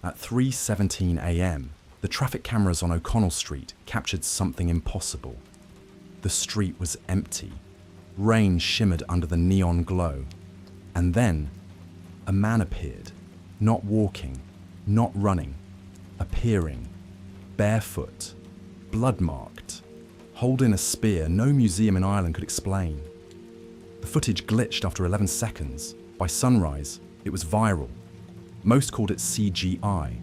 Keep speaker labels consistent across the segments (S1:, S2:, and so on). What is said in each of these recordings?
S1: At 3:17 a.m, the traffic cameras on O'Connell Street captured something impossible. The street was empty. Rain shimmered under the neon glow. And then, a man appeared, not walking, not running, appearing, barefoot, blood-marked, holding a spear no museum in Ireland could explain. The footage glitched after 11 seconds. By sunrise, it was viral. Most called it CGI,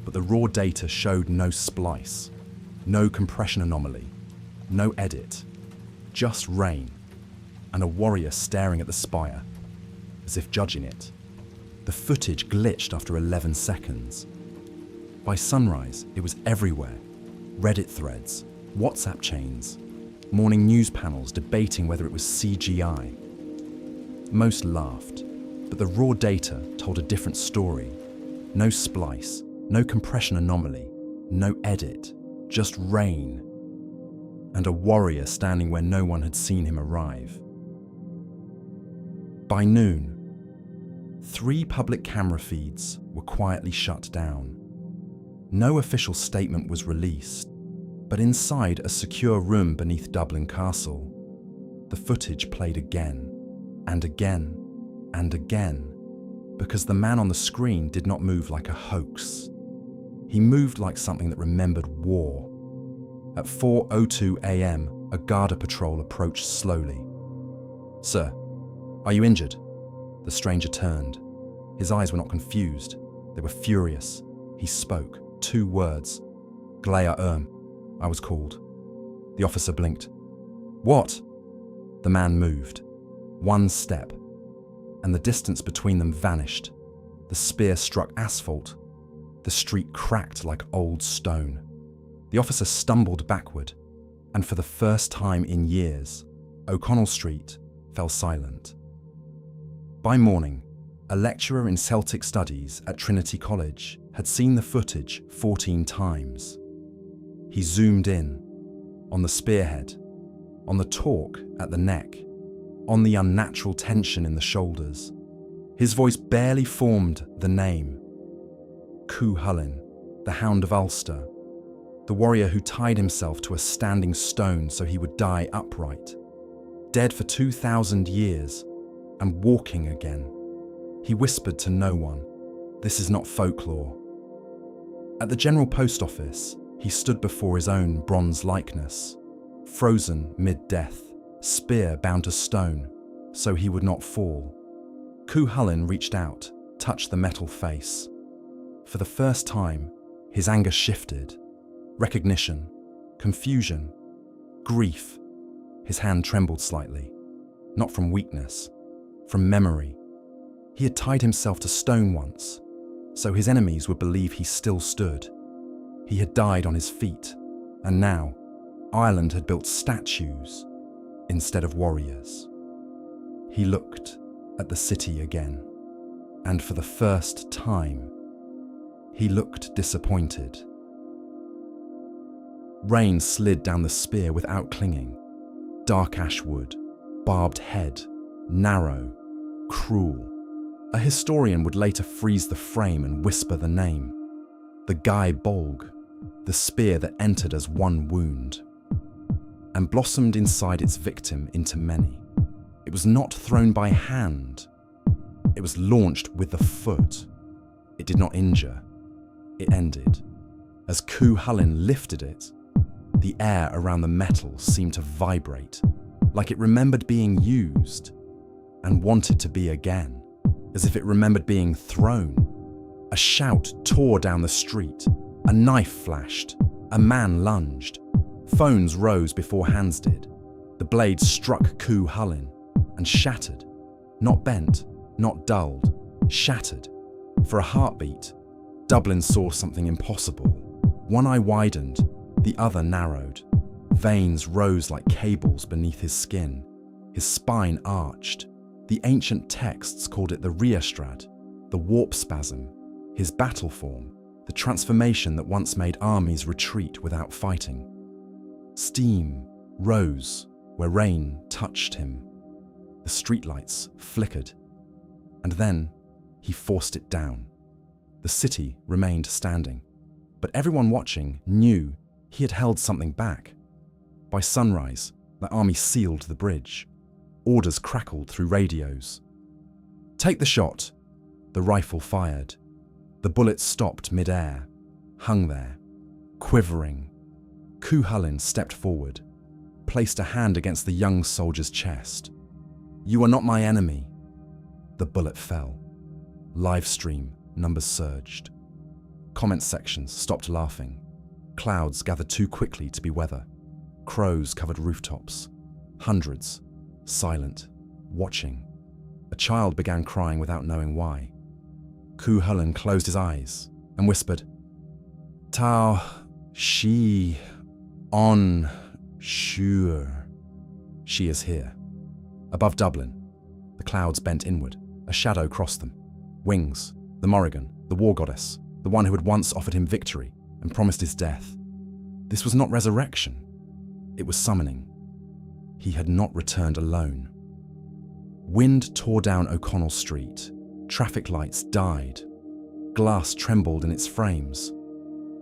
S1: but the raw data showed no splice, no compression anomaly, no edit, just rain, and a warrior staring at the spire, as if judging it. The footage glitched after 11 seconds. By sunrise, it was everywhere. Reddit threads, WhatsApp chains, morning news panels debating whether it was CGI. Most laughed, but the raw data told a different story. No splice, no compression anomaly, no edit, just rain, and a warrior standing where no one had seen him arrive. By noon, 3 public camera feeds were quietly shut down. No official statement was released, but inside a secure room beneath Dublin Castle, the footage played again, and again, and again, because the man on the screen did not move like a hoax. He moved like something that remembered war. At 4:02 a.m, a Garda patrol approached slowly. "Sir, are you injured?" The stranger turned. His eyes were not confused. They were furious. He spoke 2 words. "Glea I was called." The officer blinked. "What?" The man moved. 1 step, and the distance between them vanished. The spear struck asphalt. The street cracked like old stone. The officer stumbled backward, and for the first time in years, O'Connell Street fell silent. By morning, a lecturer in Celtic Studies at Trinity College had seen the footage 14 times. He zoomed in, on the spearhead, on the torque at the neck, on the unnatural tension in the shoulders. His voice barely formed the name. Cú Chulainn, the Hound of Ulster, the warrior who tied himself to a standing stone so he would die upright, dead for 2,000 years and walking again. He whispered to no one, "This is not folklore." At the General Post Office, he stood before his own bronze likeness, frozen mid-death, spear bound to stone, so he would not fall. Cú Chulainn reached out, touched the metal face. For the first time, his anger shifted. Recognition, confusion, grief. His hand trembled slightly, not from weakness, from memory. He had tied himself to stone once, so his enemies would believe he still stood. He had died on his feet, and now Ireland had built statues instead of warriors. He looked at the city again, and for the first time, he looked disappointed. Rain slid down the spear without clinging. Dark ash wood, barbed head, narrow, cruel. A historian would later freeze the frame and whisper the name. The Guy Bolg, the spear that entered as one wound, and blossomed inside its victim into many. It was not thrown by hand. It was launched with the foot. It did not injure. It ended. As Cú Chulainn lifted it, the air around the metal seemed to vibrate, like it remembered being used and wanted to be again, as if it remembered being thrown. A shout tore down the street. A knife flashed. A man lunged. Phones rose before hands did. The blade struck Cú Chulainn and shattered. Not bent, not dulled, shattered. For a heartbeat, Dublin saw something impossible. One eye widened, the other narrowed. Veins rose like cables beneath his skin. His spine arched. The ancient texts called it the Riastrad, the warp spasm, his battle form, the transformation that once made armies retreat without fighting. Steam rose where rain touched him. The streetlights flickered, and then he forced it down. The city remained standing, but everyone watching knew he had held something back. By sunrise, the army sealed the bridge. Orders crackled through radios. "Take the shot." The rifle fired. The bullet stopped mid-air, hung there, quivering. Cú Chulainn stepped forward, placed a hand against the young soldier's chest. "You are not my enemy." The bullet fell. Live stream numbers surged. Comment sections stopped laughing. Clouds gathered too quickly to be weather. Crows covered rooftops. Hundreds, silent, watching. A child began crying without knowing why. Cú Chulainn closed his eyes and whispered, "Tau, she, on, sure. She is here." Above Dublin, the clouds bent inward. A shadow crossed them. Wings, the Morrígan, the war goddess, the one who had once offered him victory and promised his death. This was not resurrection. It was summoning. He had not returned alone. Wind tore down O'Connell Street. Traffic lights died. Glass trembled in its frames.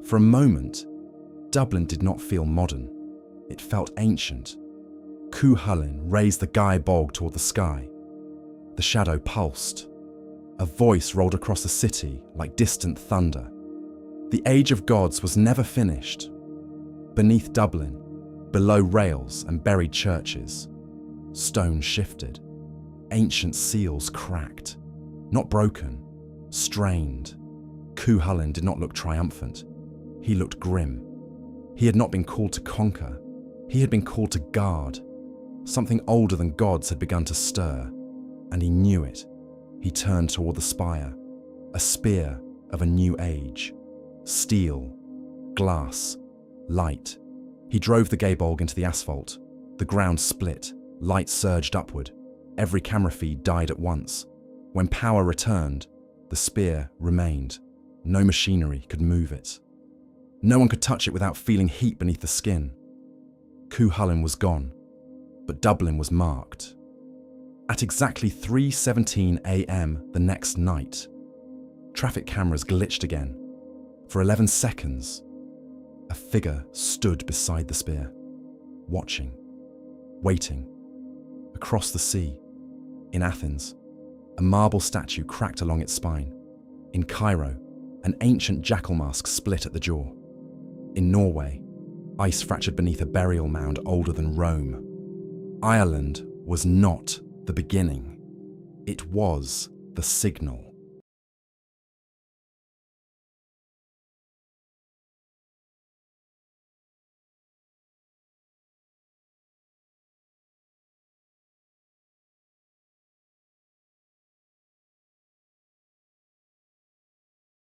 S1: For a moment, Dublin did not feel modern. It felt ancient. Cú Chulainn raised the Guy Bog toward the sky. The shadow pulsed. A voice rolled across the city like distant thunder. The age of gods was never finished. Beneath Dublin, below rails and buried churches, stone shifted. Ancient seals cracked. Not broken, strained. Cú Chulainn did not look triumphant. He looked grim. He had not been called to conquer. He had been called to guard. Something older than gods had begun to stir, and he knew it. He turned toward the spire, a spear of a new age. Steel, glass, light. He drove the Gaybolg into the asphalt. The ground split, light surged upward. Every camera feed died at once. When power returned, the spear remained. No machinery could move it. No one could touch it without feeling heat beneath the skin. Cú Chulainn was gone, but Dublin was marked. At exactly 3:17 a.m. the next night, traffic cameras glitched again. For 11 seconds, a figure stood beside the spear, watching, waiting. Across the sea, in Athens, a marble statue cracked along its spine. In Cairo, an ancient jackal mask split at the jaw. In Norway, ice fractured beneath a burial mound older than Rome. Ireland was not the beginning. It was the signal.